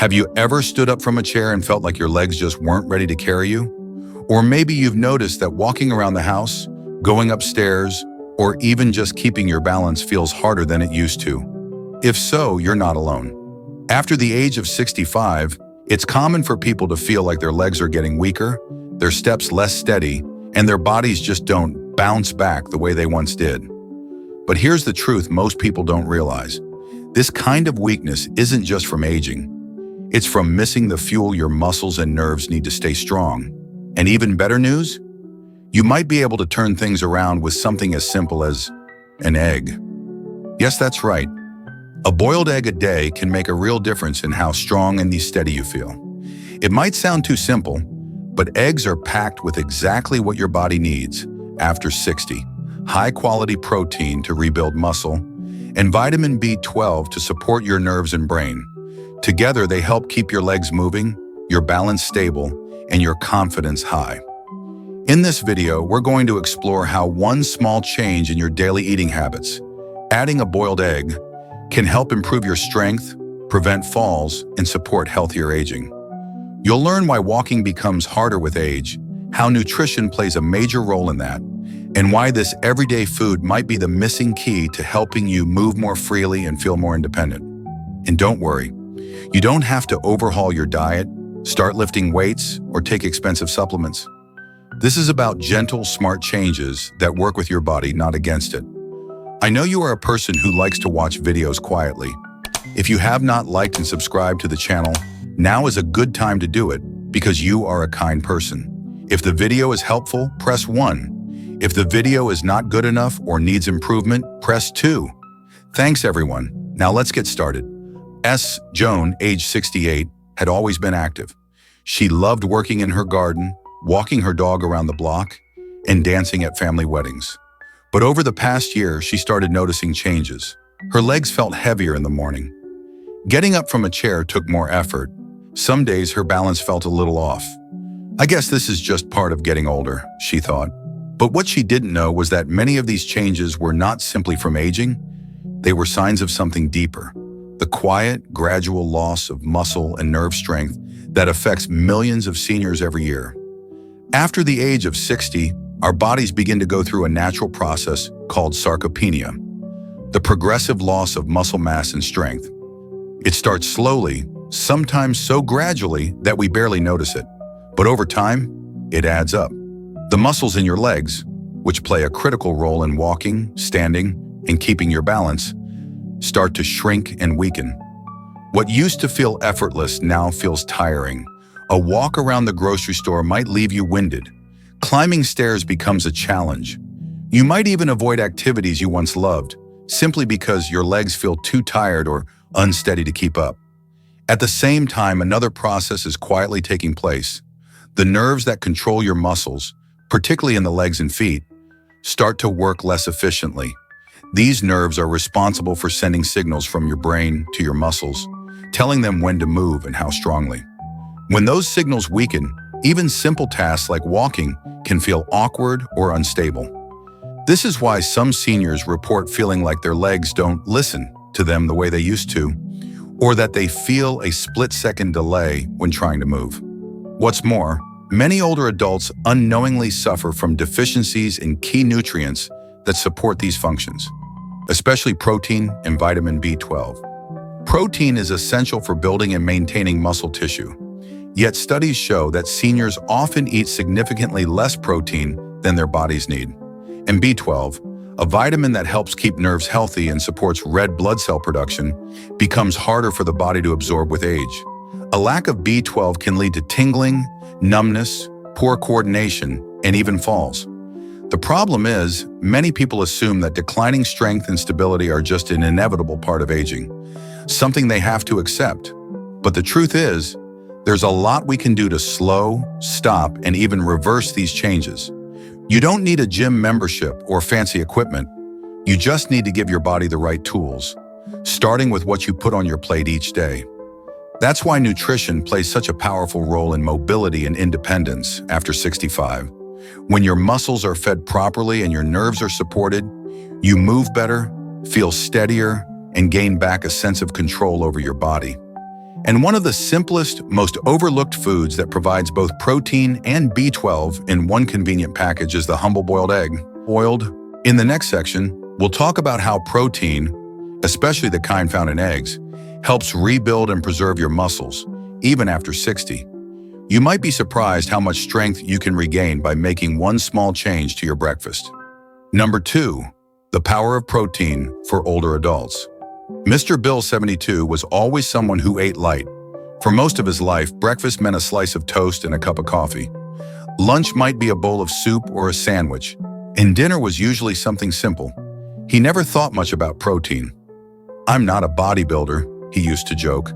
Have you ever stood up from a chair and felt like your legs just weren't ready to carry you? Or maybe you've noticed that walking around the house, going upstairs, or even just keeping your balance feels harder than it used to. If so, you're not alone. After the age of 65, it's common for people to feel like their legs are getting weaker, their steps less steady, and their bodies just don't bounce back the way they once did. But here's the truth most people don't realize. This kind of weakness isn't just from aging. It's from missing the fuel your muscles and nerves need to stay strong. And even better news? You might be able to turn things around with something as simple as an egg. Yes, that's right. A boiled egg a day can make a real difference in how strong and steady you feel. It might sound too simple, but eggs are packed with exactly what your body needs after 60. High-quality protein to rebuild muscle, and vitamin B12 to support your nerves and brain. Together, they help keep your legs moving, your balance stable, and your confidence high. In this video, we're going to explore how one small change in your daily eating habits, adding a boiled egg, can help improve your strength, prevent falls, and support healthier aging. You'll learn why walking becomes harder with age, how nutrition plays a major role in that, and why this everyday food might be the missing key to helping you move more freely and feel more independent. And don't worry, you don't have to overhaul your diet, start lifting weights, or take expensive supplements. This is about gentle, smart changes that work with your body, not against it. I know you are a person who likes to watch videos quietly. If you have not liked and subscribed to the channel, now is a good time to do it because you are a kind person. If the video is helpful, press 1. If the video is not good enough or needs improvement, press 2. Thanks everyone. Now let's get started. Joan, age 68, had always been active. She loved working in her garden, walking her dog around the block, and dancing at family weddings. But over the past year, she started noticing changes. Her legs felt heavier in the morning. Getting up from a chair took more effort. Some days her balance felt a little off. I guess this is just part of getting older, she thought. But what she didn't know was that many of these changes were not simply from aging. They were signs of something deeper. The quiet, gradual loss of muscle and nerve strength that affects millions of seniors every year. After the age of 60, our bodies begin to go through a natural process called sarcopenia, the progressive loss of muscle mass and strength. It starts slowly, sometimes so gradually that we barely notice it. But over time, it adds up. The muscles in your legs, which play a critical role in walking, standing, and keeping your balance, start to shrink and weaken. What used to feel effortless now feels tiring. A walk around the grocery store might leave you winded. Climbing stairs becomes a challenge. You might even avoid activities you once loved, simply because your legs feel too tired or unsteady to keep up. At the same time, another process is quietly taking place. The nerves that control your muscles, particularly in the legs and feet, start to work less efficiently. These nerves are responsible for sending signals from your brain to your muscles, telling them when to move and how strongly. When those signals weaken, even simple tasks like walking can feel awkward or unstable. This is why some seniors report feeling like their legs don't listen to them the way they used to, or that they feel a split-second delay when trying to move. What's more, many older adults unknowingly suffer from deficiencies in key nutrients that support these functions, especially protein and vitamin B12. Protein is essential for building and maintaining muscle tissue. Yet studies show that seniors often eat significantly less protein than their bodies need. And B12, a vitamin that helps keep nerves healthy and supports red blood cell production, becomes harder for the body to absorb with age. A lack of B12 can lead to tingling, numbness, poor coordination, and even falls. The problem is, many people assume that declining strength and stability are just an inevitable part of aging, something they have to accept. But the truth is, there's a lot we can do to slow, stop, and even reverse these changes. You don't need a gym membership or fancy equipment. You just need to give your body the right tools, starting with what you put on your plate each day. That's why nutrition plays such a powerful role in mobility and independence after 65. When your muscles are fed properly and your nerves are supported, you move better, feel steadier, and gain back a sense of control over your body. And one of the simplest, most overlooked foods that provides both protein and B12 in one convenient package is the humble boiled egg. In the next section, we'll talk about how protein, especially the kind found in eggs, helps rebuild and preserve your muscles, even after 60. You might be surprised how much strength you can regain by making one small change to your breakfast. Number 2, the power of protein for older adults. Mr. Bill 72 was always someone who ate light. For most of his life, breakfast meant a slice of toast and a cup of coffee. Lunch might be a bowl of soup or a sandwich, and dinner was usually something simple. He never thought much about protein. "I'm not a bodybuilder," he used to joke.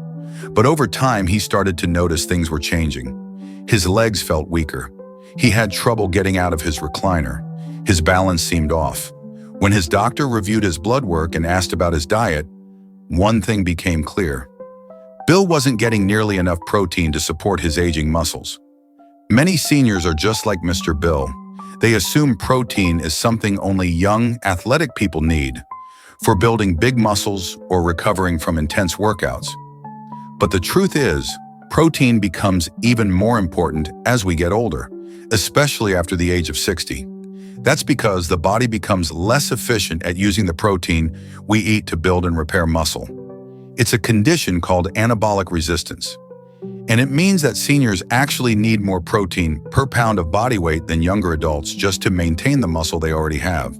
But over time, he started to notice things were changing. His legs felt weaker. He had trouble getting out of his recliner. His balance seemed off. When his doctor reviewed his blood work and asked about his diet, one thing became clear. Bill wasn't getting nearly enough protein to support his aging muscles. Many seniors are just like Mr. Bill. They assume protein is something only young, athletic people need for building big muscles or recovering from intense workouts. But the truth is, protein becomes even more important as we get older, especially after the age of 60. That's because the body becomes less efficient at using the protein we eat to build and repair muscle. It's a condition called anabolic resistance, and it means that seniors actually need more protein per pound of body weight than younger adults just to maintain the muscle they already have.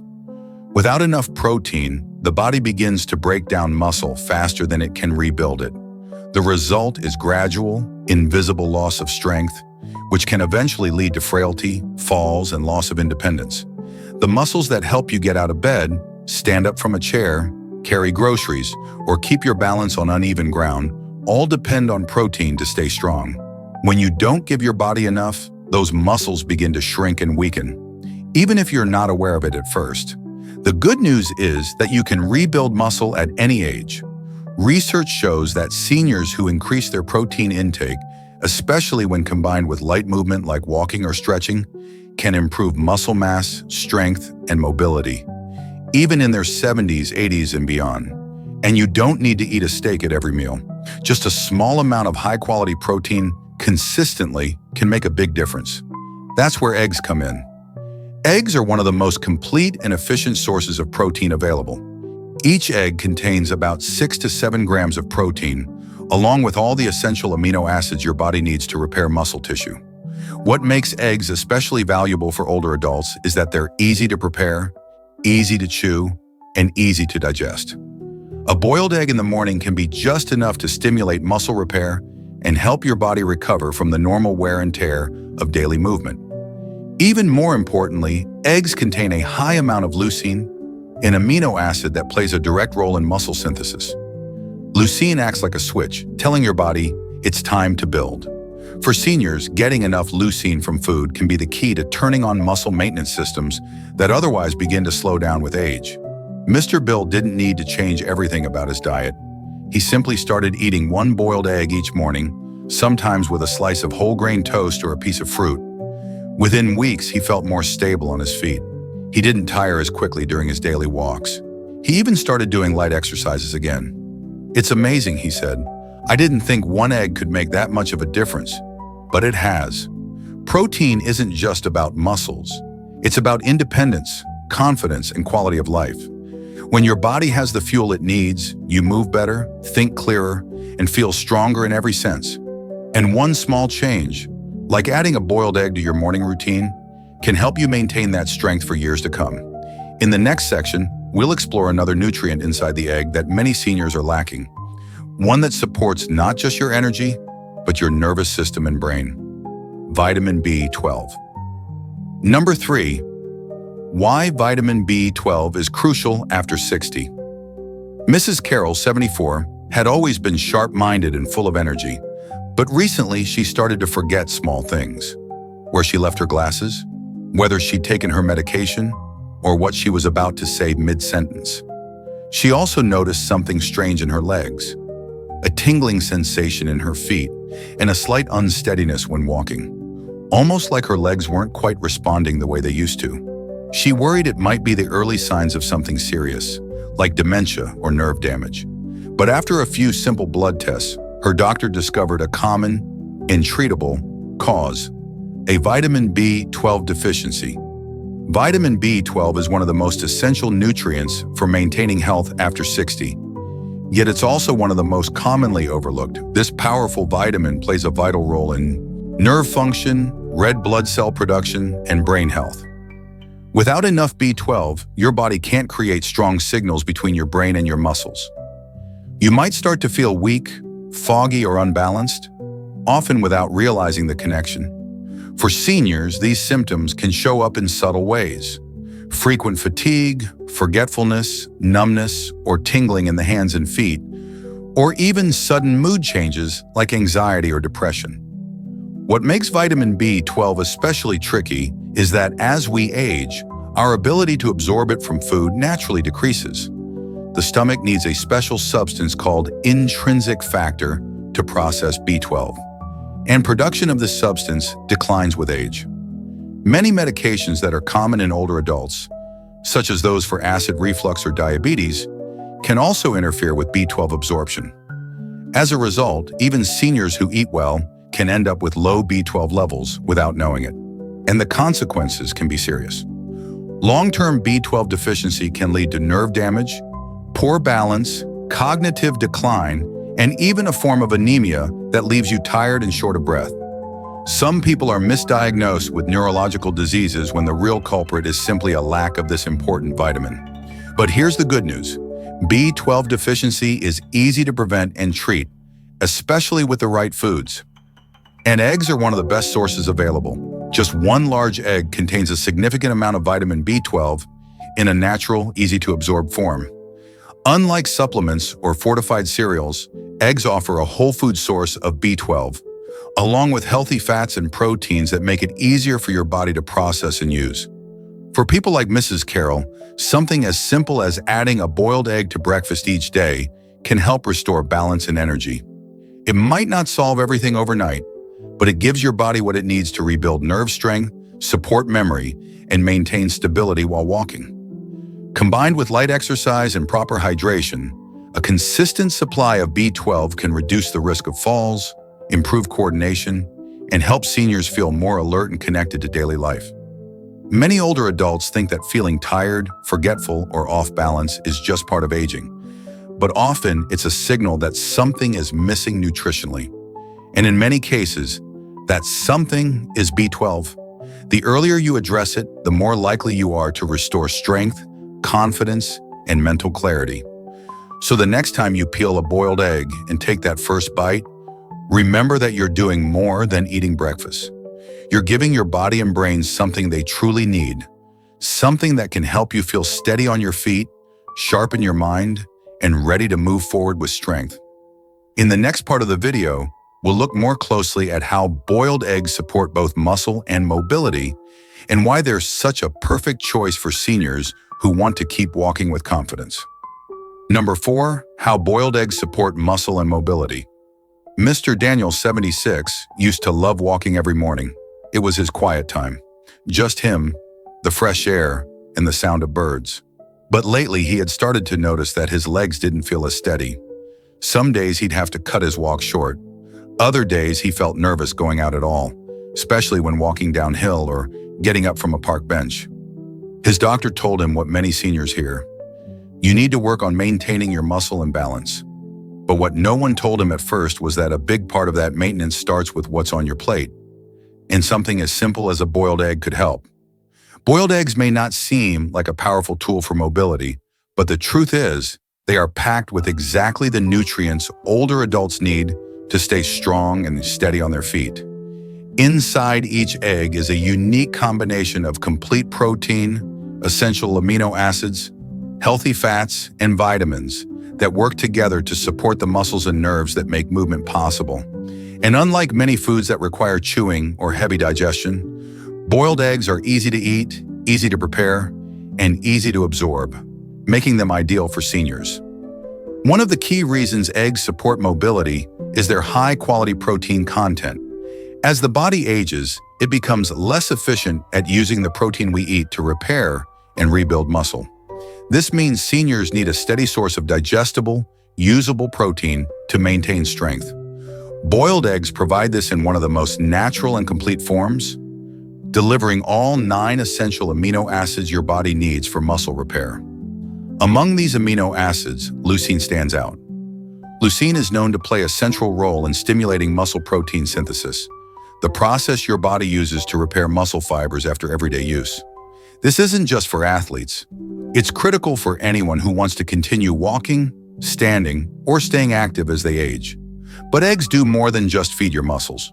Without enough protein, the body begins to break down muscle faster than it can rebuild it. The result is gradual, invisible loss of strength, which can eventually lead to frailty, falls, and loss of independence. The muscles that help you get out of bed, stand up from a chair, carry groceries, or keep your balance on uneven ground all depend on protein to stay strong. When you don't give your body enough, those muscles begin to shrink and weaken, even if you're not aware of it at first. The good news is that you can rebuild muscle at any age. Research shows that seniors who increase their protein intake, especially when combined with light movement like walking or stretching, can improve muscle mass, strength, and mobility, even in their 70s, 80s, and beyond. And you don't need to eat a steak at every meal. Just a small amount of high-quality protein consistently can make a big difference. That's where eggs come in. Eggs are one of the most complete and efficient sources of protein available. Each egg contains about 6 to 7 grams of protein, along with all the essential amino acids your body needs to repair muscle tissue. What makes eggs especially valuable for older adults is that they're easy to prepare, easy to chew, and easy to digest. A boiled egg in the morning can be just enough to stimulate muscle repair and help your body recover from the normal wear and tear of daily movement. Even more importantly, eggs contain a high amount of leucine, an amino acid that plays a direct role in muscle synthesis. Leucine acts like a switch, telling your body it's time to build. For seniors, getting enough leucine from food can be the key to turning on muscle maintenance systems that otherwise begin to slow down with age. Mr. Bill didn't need to change everything about his diet. He simply started eating one boiled egg each morning, sometimes with a slice of whole grain toast or a piece of fruit. Within weeks, he felt more stable on his feet. He didn't tire as quickly during his daily walks. He even started doing light exercises again. "It's amazing," he said. "I didn't think one egg could make that much of a difference, but it has." Protein isn't just about muscles. It's about independence, confidence, and quality of life. When your body has the fuel it needs, you move better, think clearer, and feel stronger in every sense. And one small change, like adding a boiled egg to your morning routine, can help you maintain that strength for years to come. In the next section, we'll explore another nutrient inside the egg that many seniors are lacking, one that supports not just your energy, but your nervous system and brain: vitamin B12. Number 3, why vitamin B12 is crucial after 60. Mrs. Carroll, 74, had always been sharp-minded and full of energy, but recently she started to forget small things: where she left her glasses, whether she'd taken her medication, or what she was about to say mid-sentence. She also noticed something strange in her legs, a tingling sensation in her feet, and a slight unsteadiness when walking, almost like her legs weren't quite responding the way they used to. She worried it might be the early signs of something serious, like dementia or nerve damage. But after a few simple blood tests, her doctor discovered a common and treatable cause: a vitamin B12 deficiency. Vitamin B12 is one of the most essential nutrients for maintaining health after 60. Yet it's also one of the most commonly overlooked. This powerful vitamin plays a vital role in nerve function, red blood cell production, and brain health. Without enough B12, your body can't create strong signals between your brain and your muscles. You might start to feel weak, foggy, or unbalanced, often without realizing the connection. For seniors, these symptoms can show up in subtle ways: frequent fatigue, forgetfulness, numbness, or tingling in the hands and feet, or even sudden mood changes like anxiety or depression. What makes vitamin B12 especially tricky is that as we age, our ability to absorb it from food naturally decreases. The stomach needs a special substance called intrinsic factor to process B12, and production of this substance declines with age. Many medications that are common in older adults, such as those for acid reflux or diabetes, can also interfere with B12 absorption. As a result, even seniors who eat well can end up with low B12 levels without knowing it, and the consequences can be serious. Long-term B12 deficiency can lead to nerve damage, poor balance, cognitive decline, and even a form of anemia that leaves you tired and short of breath. Some people are misdiagnosed with neurological diseases when the real culprit is simply a lack of this important vitamin. But here's the good news: B12 deficiency is easy to prevent and treat, especially with the right foods. And eggs are one of the best sources available. Just one large egg contains a significant amount of vitamin B12 in a natural, easy-to-absorb form. Unlike supplements or fortified cereals, eggs offer a whole food source of B12, along with healthy fats and proteins that make it easier for your body to process and use. For people like Mrs. Carroll, something as simple as adding a boiled egg to breakfast each day can help restore balance and energy. It might not solve everything overnight, but it gives your body what it needs to rebuild nerve strength, support memory, and maintain stability while walking. Combined with light exercise and proper hydration, a consistent supply of B12 can reduce the risk of falls, improve coordination, and help seniors feel more alert and connected to daily life. Many older adults think that feeling tired, forgetful, or off balance is just part of aging, but often it's a signal that something is missing nutritionally. And in many cases, that something is B12. The earlier you address it, the more likely you are to restore strength, confidence, and mental clarity. So the next time you peel a boiled egg and take that first bite, remember that you're doing more than eating breakfast. You're giving your body and brain something they truly need, something that can help you feel steady on your feet, sharpen your mind, and ready to move forward with strength. In the next part of the video, we'll look more closely at how boiled eggs support both muscle and mobility, and why they're such a perfect choice for seniors who want to keep walking with confidence. Number 4, how boiled eggs support muscle and mobility. Mr. Daniel, 76, used to love walking every morning. It was his quiet time. Just him, the fresh air, and the sound of birds. But lately, he had started to notice that his legs didn't feel as steady. Some days he'd have to cut his walk short. Other days he felt nervous going out at all, especially when walking downhill or getting up from a park bench. His doctor told him what many seniors hear: you need to work on maintaining your muscle and balance. But what no one told him at first was that a big part of that maintenance starts with what's on your plate. And something as simple as a boiled egg could help. Boiled eggs may not seem like a powerful tool for mobility, but the truth is, they are packed with exactly the nutrients older adults need to stay strong and steady on their feet. Inside each egg is a unique combination of complete protein, essential amino acids, healthy fats, and vitamins that work together to support the muscles and nerves that make movement possible. And unlike many foods that require chewing or heavy digestion, boiled eggs are easy to eat, easy to prepare, and easy to absorb, making them ideal for seniors. One of the key reasons eggs support mobility is their high-quality protein content. As the body ages, it becomes less efficient at using the protein we eat to repair and rebuild muscle. This means seniors need a steady source of digestible, usable protein to maintain strength. Boiled eggs provide this in one of the most natural and complete forms, delivering all 9 essential amino acids your body needs for muscle repair. Among these amino acids, leucine stands out. Leucine is known to play a central role in stimulating muscle protein synthesis, the process your body uses to repair muscle fibers after everyday use. This isn't just for athletes. It's critical for anyone who wants to continue walking, standing, or staying active as they age. But eggs do more than just feed your muscles.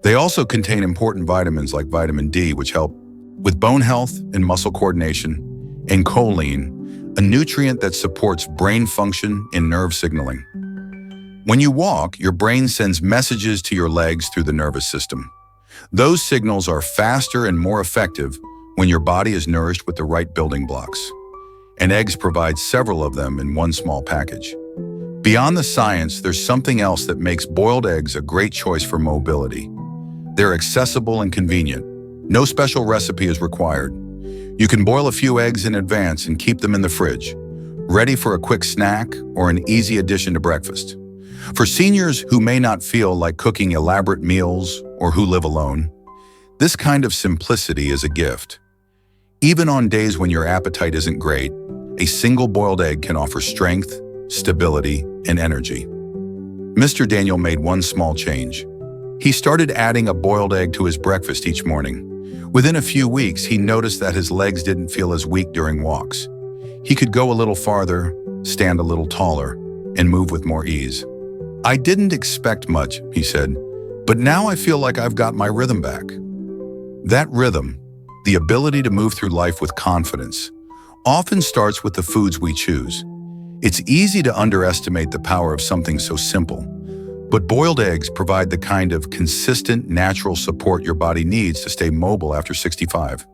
They also contain important vitamins like vitamin D, which help with bone health and muscle coordination, and choline, a nutrient that supports brain function and nerve signaling. When you walk, your brain sends messages to your legs through the nervous system. Those signals are faster and more effective when your body is nourished with the right building blocks. And eggs provide several of them in one small package. Beyond the science, there's something else that makes boiled eggs a great choice for mobility. They're accessible and convenient. No special recipe is required. You can boil a few eggs in advance and keep them in the fridge, ready for a quick snack or an easy addition to breakfast. For seniors who may not feel like cooking elaborate meals or who live alone, this kind of simplicity is a gift. Even on days when your appetite isn't great, a single boiled egg can offer strength, stability, and energy. Mr. Daniel made one small change. He started adding a boiled egg to his breakfast each morning. Within a few weeks, he noticed that his legs didn't feel as weak during walks. He could go a little farther, stand a little taller, and move with more ease. "I didn't expect much," he said, "but now I feel like I've got my rhythm back." That rhythm, the ability to move through life with confidence, often starts with the foods we choose. It's easy to underestimate the power of something so simple, but boiled eggs provide the kind of consistent, natural support your body needs to stay mobile after 65.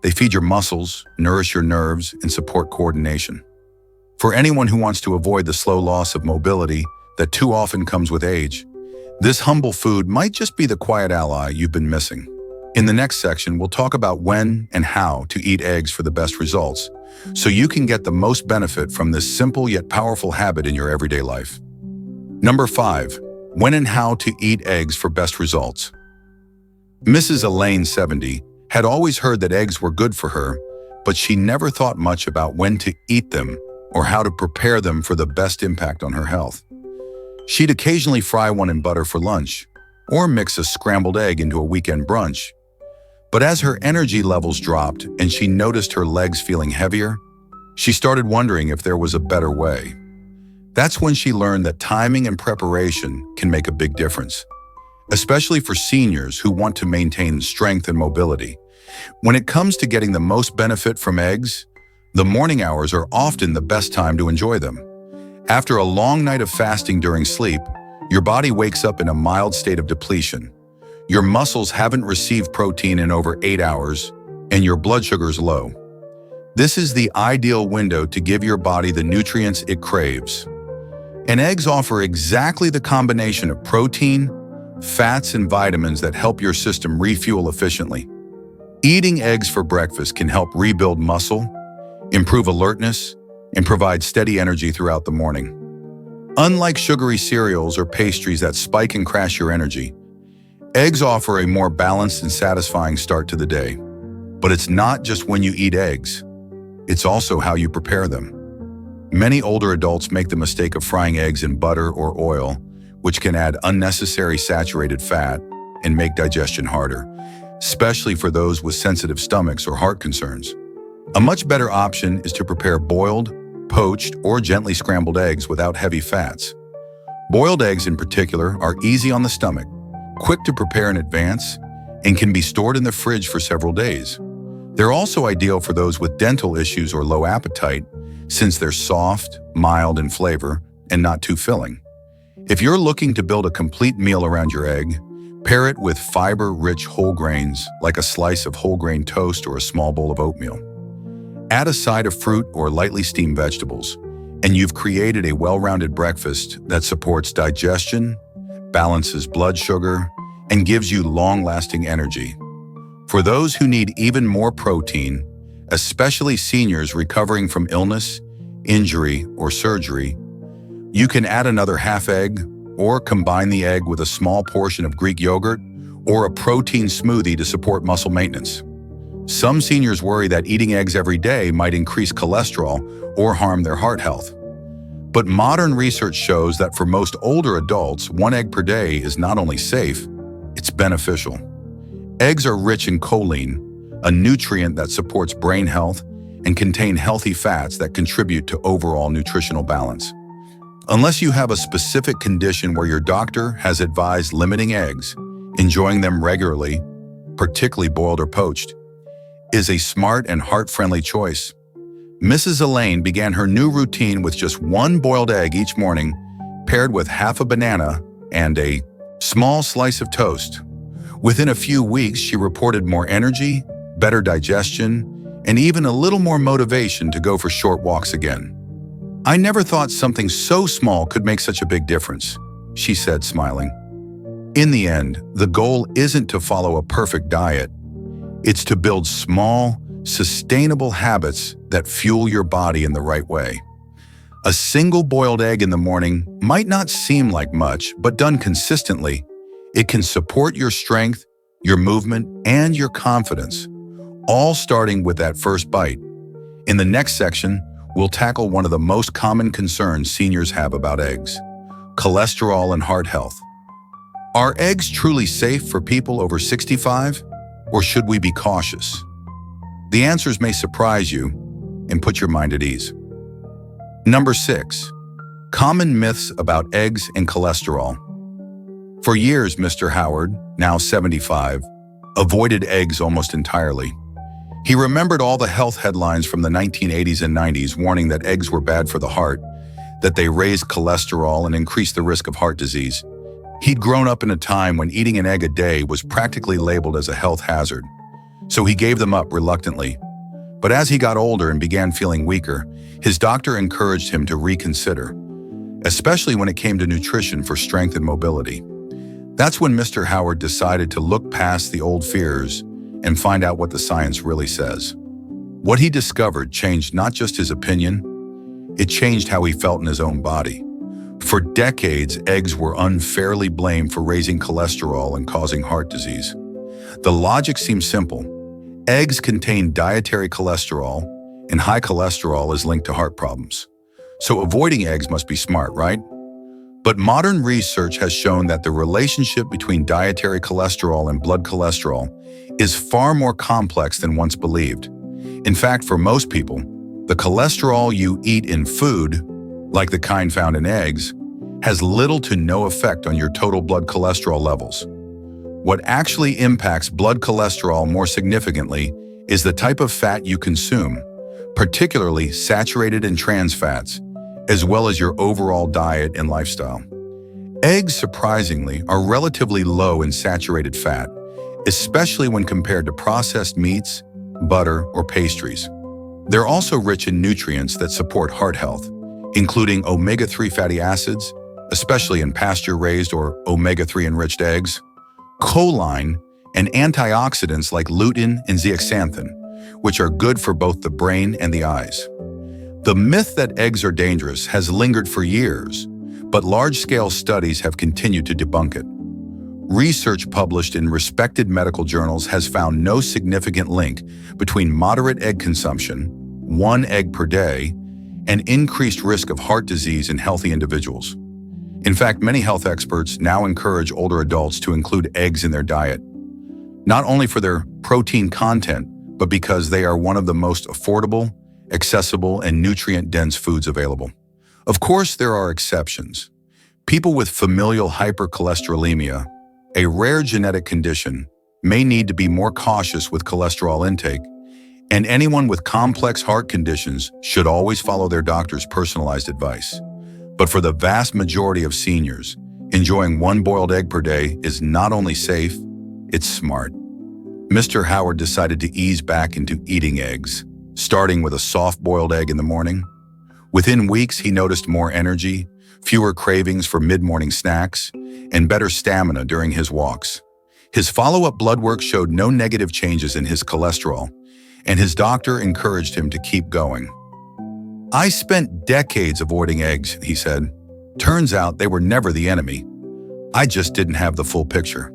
They feed your muscles, nourish your nerves, and support coordination. For anyone who wants to avoid the slow loss of mobility that too often comes with age, this humble food might just be the quiet ally you've been missing. In the next section, we'll talk about when and how to eat eggs for the best results, so you can get the most benefit from this simple yet powerful habit in your everyday life. Number 5. When and how to eat eggs for best results. Mrs. Elaine, 70, had always heard that eggs were good for her, but she never thought much about when to eat them or how to prepare them for the best impact on her health. She'd occasionally fry one in butter for lunch, or mix a scrambled egg into a weekend brunch. But as her energy levels dropped and she noticed her legs feeling heavier, she started wondering if there was a better way. That's when she learned that timing and preparation can make a big difference, especially for seniors who want to maintain strength and mobility. When it comes to getting the most benefit from eggs, the morning hours are often the best time to enjoy them. After a long night of fasting during sleep, your body wakes up in a mild state of depletion. Your muscles haven't received protein in over 8 hours, and your blood sugar is low. This is the ideal window to give your body the nutrients it craves. And eggs offer exactly the combination of protein, fats, and vitamins that help your system refuel efficiently. Eating eggs for breakfast can help rebuild muscle, improve alertness, and provide steady energy throughout the morning. Unlike sugary cereals or pastries that spike and crash your energy, eggs offer a more balanced and satisfying start to the day. But it's not just when you eat eggs, it's also how you prepare them. Many older adults make the mistake of frying eggs in butter or oil, which can add unnecessary saturated fat and make digestion harder, especially for those with sensitive stomachs or heart concerns. A much better option is to prepare boiled, poached, or gently scrambled eggs without heavy fats. Boiled eggs in particular are easy on the stomach, quick to prepare in advance, and can be stored in the fridge for several days. They're also ideal for those with dental issues or low appetite, since they're soft, mild in flavor, and not too filling. If you're looking to build a complete meal around your egg, pair it with fiber-rich whole grains, like a slice of whole grain toast or a small bowl of oatmeal. Add a side of fruit or lightly steamed vegetables, and you've created a well-rounded breakfast that supports digestion, balances blood sugar, and gives you long-lasting energy. For those who need even more protein, especially seniors recovering from illness, injury, or surgery, you can add another half egg or combine the egg with a small portion of Greek yogurt or a protein smoothie to support muscle maintenance. Some seniors worry that eating eggs every day might increase cholesterol or harm their heart health. But modern research shows that for most older adults, 1 egg per day is not only safe, it's beneficial. Eggs are rich in choline, a nutrient that supports brain health, and contain healthy fats that contribute to overall nutritional balance. Unless you have a specific condition where your doctor has advised limiting eggs, enjoying them regularly, particularly boiled or poached, is a smart and heart-friendly choice. Mrs. Elaine began her new routine with just 1 boiled egg each morning, paired with half a banana and a small slice of toast. Within a few weeks, she reported more energy, better digestion, and even a little more motivation to go for short walks again. "I never thought something so small could make such a big difference," she said, smiling. In the end, the goal isn't to follow a perfect diet. It's to build small, sustainable habits that fuel your body in the right way. A single boiled egg in the morning might not seem like much, but done consistently, it can support your strength, your movement, and your confidence, all starting with that first bite. In the next section, we'll tackle one of the most common concerns seniors have about eggs: cholesterol and heart health. Are eggs truly safe for people over 65, or should we be cautious? The answers may surprise you and put your mind at ease. Number 6. Common myths about eggs and cholesterol. For years, Mr. Howard, now 75, avoided eggs almost entirely. He remembered all the health headlines from the 1980s and 90s warning that eggs were bad for the heart, that they raised cholesterol and increased the risk of heart disease. He'd grown up in a time when eating an egg a day was practically labeled as a health hazard, so he gave them up reluctantly. But as he got older and began feeling weaker, his doctor encouraged him to reconsider, especially when it came to nutrition for strength and mobility. That's when Mr. Howard decided to look past the old fears and find out what the science really says. What he discovered changed not just his opinion, it changed how he felt in his own body. For decades, eggs were unfairly blamed for raising cholesterol and causing heart disease. The logic seems simple. Eggs contain dietary cholesterol, and high cholesterol is linked to heart problems. So avoiding eggs must be smart, right? But modern research has shown that the relationship between dietary cholesterol and blood cholesterol is far more complex than once believed. In fact, for most people, the cholesterol you eat in food, like the kind found in eggs, has little to no effect on your total blood cholesterol levels. What actually impacts blood cholesterol more significantly is the type of fat you consume, particularly saturated and trans fats, as well as your overall diet and lifestyle. Eggs, surprisingly, are relatively low in saturated fat, especially when compared to processed meats, butter, or pastries. They're also rich in nutrients that support heart health, including omega-3 fatty acids, especially in pasture-raised or omega-3 enriched eggs, choline, and antioxidants like lutein and zeaxanthin, which are good for both the brain and the eyes. The myth that eggs are dangerous has lingered for years, but large-scale studies have continued to debunk it. Research published in respected medical journals has found no significant link between moderate egg consumption, 1 egg per day, and increased risk of heart disease in healthy individuals. In fact, many health experts now encourage older adults to include eggs in their diet, not only for their protein content, but because they are one of the most affordable, accessible, and nutrient-dense foods available. Of course, there are exceptions. People with familial hypercholesterolemia, a rare genetic condition, may need to be more cautious with cholesterol intake, and anyone with complex heart conditions should always follow their doctor's personalized advice. But for the vast majority of seniors, enjoying 1 boiled egg per day is not only safe, it's smart. Mr. Howard decided to ease back into eating eggs, starting with a soft boiled egg in the morning. Within weeks, he noticed more energy, fewer cravings for mid-morning snacks, and better stamina during his walks. His follow-up blood work showed no negative changes in his cholesterol, and his doctor encouraged him to keep going. "I spent decades avoiding eggs," he said, Turns out they were never the enemy. I just didn't have the full picture.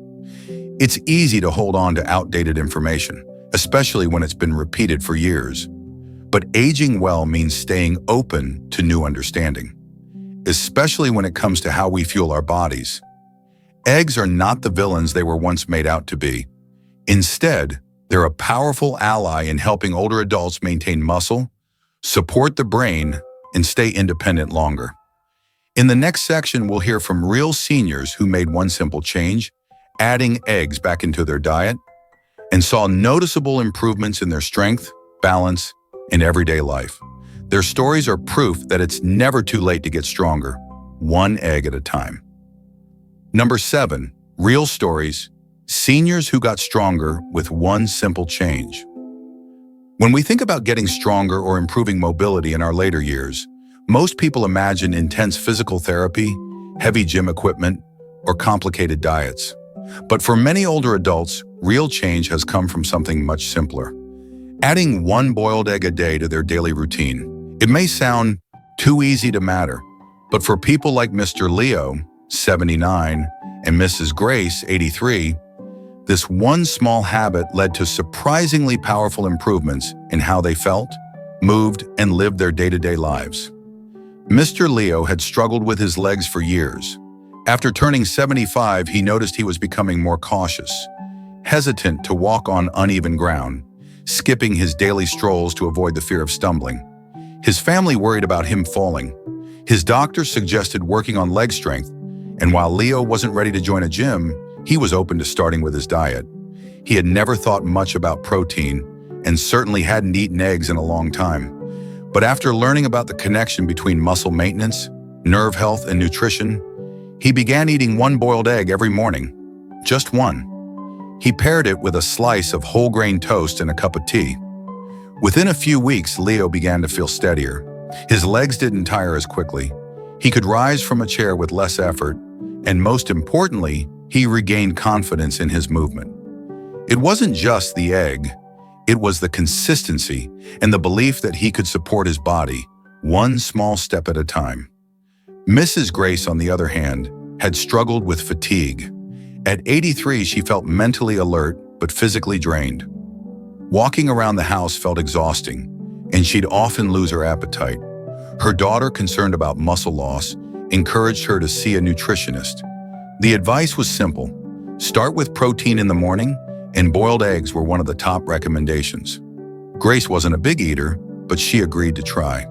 It's easy to hold on to outdated information, especially when it's been repeated for years. But aging well means staying open to new understanding, especially when it comes to how we fuel our bodies. Eggs are not the villains they were once made out to be. Instead, they're a powerful ally in helping older adults maintain muscle, support the brain, and stay independent longer. In the next section, we'll hear from real seniors who made one simple change, adding eggs back into their diet, and saw noticeable improvements in their strength, balance, and everyday life. Their stories are proof that it's never too late to get stronger, one egg at a time. Number 7, real stories, seniors who got stronger with one simple change. When we think about getting stronger or improving mobility in our later years, most people imagine intense physical therapy, heavy gym equipment, or complicated diets. But for many older adults, real change has come from something much simpler. Adding one boiled egg a day to their daily routine. It may sound too easy to matter, but for people like Mr. Leo, 79, and Mrs. Grace, 83, this one small habit led to surprisingly powerful improvements in how they felt, moved, and lived their day-to-day lives. Mr. Leo had struggled with his legs for years. After turning 75, he noticed he was becoming more cautious, hesitant to walk on uneven ground, skipping his daily strolls to avoid the fear of stumbling. His family worried about him falling. His doctor suggested working on leg strength, and while Leo wasn't ready to join a gym, he was open to starting with his diet. He had never thought much about protein, and certainly hadn't eaten eggs in a long time. But after learning about the connection between muscle maintenance, nerve health, and nutrition, he began eating one boiled egg every morning. Just one. He paired it with a slice of whole grain toast and a cup of tea. Within a few weeks, Leo began to feel steadier. His legs didn't tire as quickly. He could rise from a chair with less effort, and most importantly, he regained confidence in his movement. It wasn't just the egg, it was the consistency and the belief that he could support his body, one small step at a time. Mrs. Grace, on the other hand, had struggled with fatigue. At 83, she felt mentally alert but physically drained. Walking around the house felt exhausting, and she'd often lose her appetite. Her daughter, concerned about muscle loss, encouraged her to see a nutritionist. The advice was simple. Start with protein in the morning, and boiled eggs were one of the top recommendations. Grace wasn't a big eater, but she agreed to try.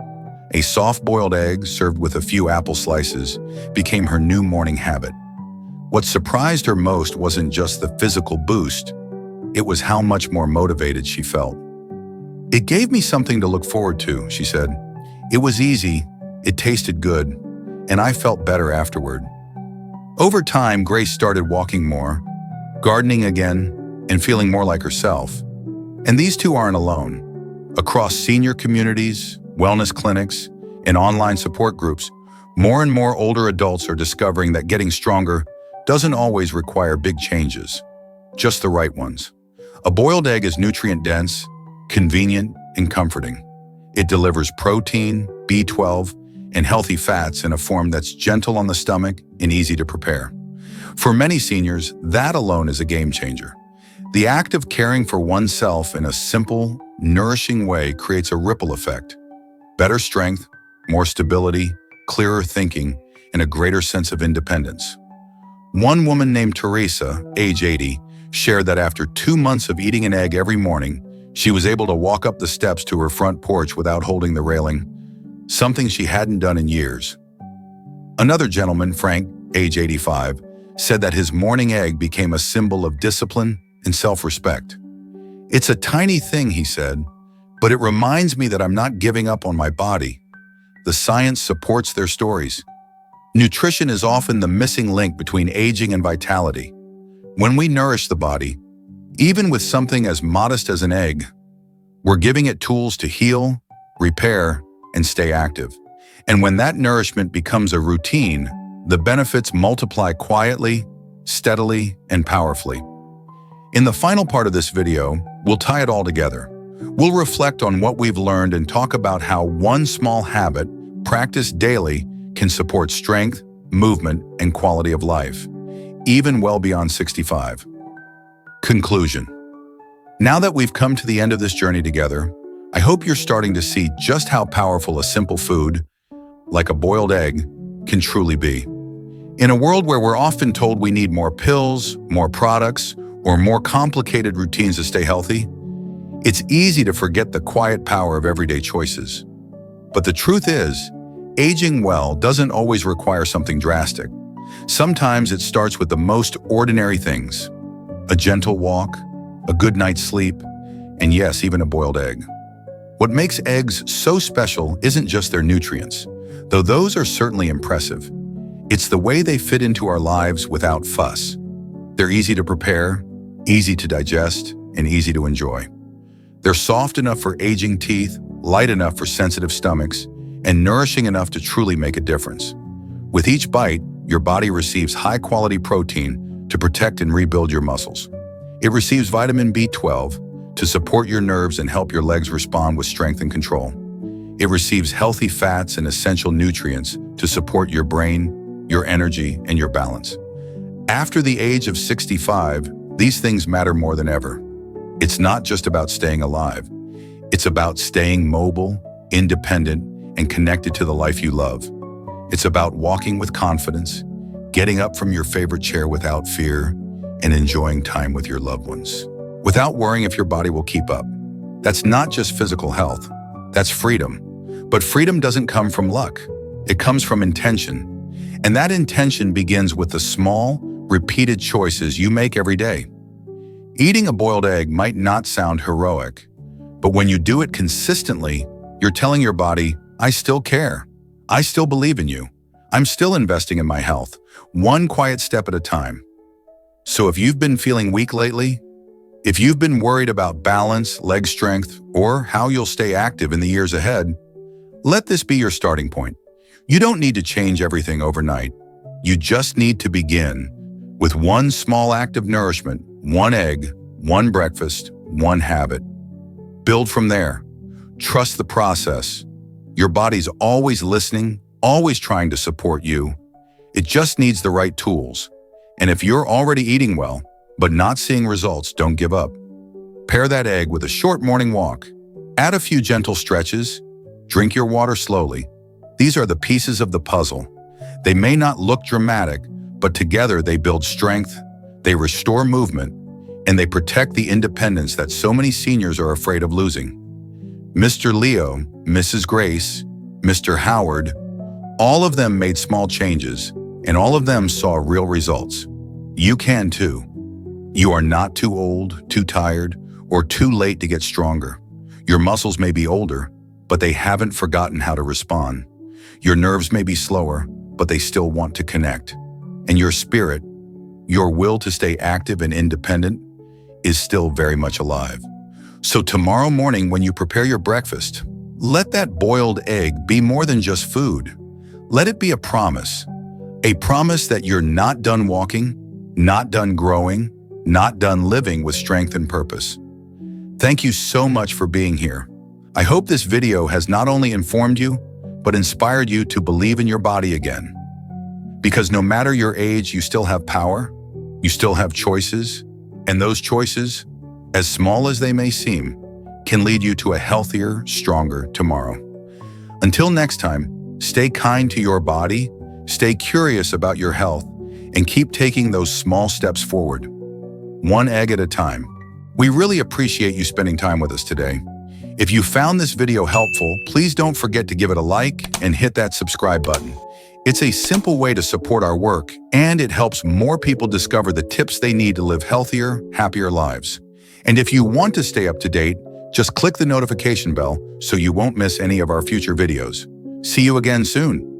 A soft-boiled egg served with a few apple slices became her new morning habit. What surprised her most wasn't just the physical boost, it was how much more motivated she felt. "It gave me something to look forward to," she said. "It was easy, it tasted good, and I felt better afterward." Over time, Grace started walking more, gardening again, and feeling more like herself. And these two aren't alone. Across senior communities, wellness clinics, and online support groups, more and more older adults are discovering that getting stronger doesn't always require big changes, just the right ones. A boiled egg is nutrient-dense, convenient, and comforting. It delivers protein, B12, and healthy fats in a form that's gentle on the stomach and easy to prepare. For many seniors, that alone is a game changer. The act of caring for oneself in a simple, nourishing way creates a ripple effect. Better strength, more stability, clearer thinking, and a greater sense of independence. One woman named Teresa, age 80, shared that after 2 months of eating an egg every morning, she was able to walk up the steps to her front porch without holding the railing, something she hadn't done in years. Another gentleman, Frank, age 85, said that his morning egg became a symbol of discipline and self-respect. "It's a tiny thing," he said, "but it reminds me that I'm not giving up on my body." The science supports their stories. Nutrition is often the missing link between aging and vitality. When we nourish the body, even with something as modest as an egg, we're giving it tools to heal, repair, and stay active. And when that nourishment becomes a routine, the benefits multiply quietly, steadily, and powerfully. In the final part of this video, we'll tie it all together. We'll reflect on what we've learned and talk about how one small habit, practiced daily, can support strength, movement, and quality of life, even well beyond 65. Conclusion. Now that we've come to the end of this journey together, I hope you're starting to see just how powerful a simple food, like a boiled egg, can truly be. In a world where we're often told we need more pills, more products, or more complicated routines to stay healthy, it's easy to forget the quiet power of everyday choices. But the truth is, aging well doesn't always require something drastic. Sometimes it starts with the most ordinary things: a gentle walk, a good night's sleep, and yes, even a boiled egg. What makes eggs so special isn't just their nutrients, though those are certainly impressive. It's the way they fit into our lives without fuss. They're easy to prepare, easy to digest, and easy to enjoy. They're soft enough for aging teeth, light enough for sensitive stomachs, and nourishing enough to truly make a difference. With each bite, your body receives high-quality protein to protect and rebuild your muscles. It receives vitamin B12 to support your nerves and help your legs respond with strength and control. It receives healthy fats and essential nutrients to support your brain, your energy, and your balance. After the age of 65, these things matter more than ever. It's not just about staying alive. It's about staying mobile, independent, and connected to the life you love. It's about walking with confidence, getting up from your favorite chair without fear, and enjoying time with your loved ones, without worrying if your body will keep up. That's not just physical health, that's freedom. But freedom doesn't come from luck. It comes from intention. And that intention begins with the small, repeated choices you make every day. Eating a boiled egg might not sound heroic, but when you do it consistently, you're telling your body, I still care. I still believe in you. I'm still investing in my health, one quiet step at a time. So if you've been feeling weak lately, if you've been worried about balance, leg strength, or how you'll stay active in the years ahead, let this be your starting point. You don't need to change everything overnight. You just need to begin with one small act of nourishment, one egg, one breakfast, one habit. Build from there. Trust the process. Your body's always listening, always trying to support you. It just needs the right tools. And if you're already eating well, but not seeing results, don't give up. Pair that egg with a short morning walk. Add a few gentle stretches. Drink your water slowly. These are the pieces of the puzzle. They may not look dramatic, but together they build strength, they restore movement, and they protect the independence that so many seniors are afraid of losing. Mr. Leo, Mrs. Grace, Mr. Howard, all of them made small changes, and all of them saw real results. You can too. You are not too old, too tired, or too late to get stronger. Your muscles may be older, but they haven't forgotten how to respond. Your nerves may be slower, but they still want to connect. And your spirit, your will to stay active and independent, is still very much alive. So tomorrow morning when you prepare your breakfast, let that boiled egg be more than just food. Let it be a promise that you're not done walking, not done growing, not done living with strength and purpose. Thank you so much for being here. I hope this video has not only informed you, but inspired you to believe in your body again. Because no matter your age, you still have power, you still have choices, and those choices, as small as they may seem, can lead you to a healthier, stronger tomorrow. Until next time, stay kind to your body, stay curious about your health, and keep taking those small steps forward, one egg at a time. We really appreciate you spending time with us today. If you found this video helpful, please don't forget to give it a like and hit that subscribe button. It's a simple way to support our work, and it helps more people discover the tips they need to live healthier, happier lives. And if you want to stay up to date, just click the notification bell so you won't miss any of our future videos. See you again soon.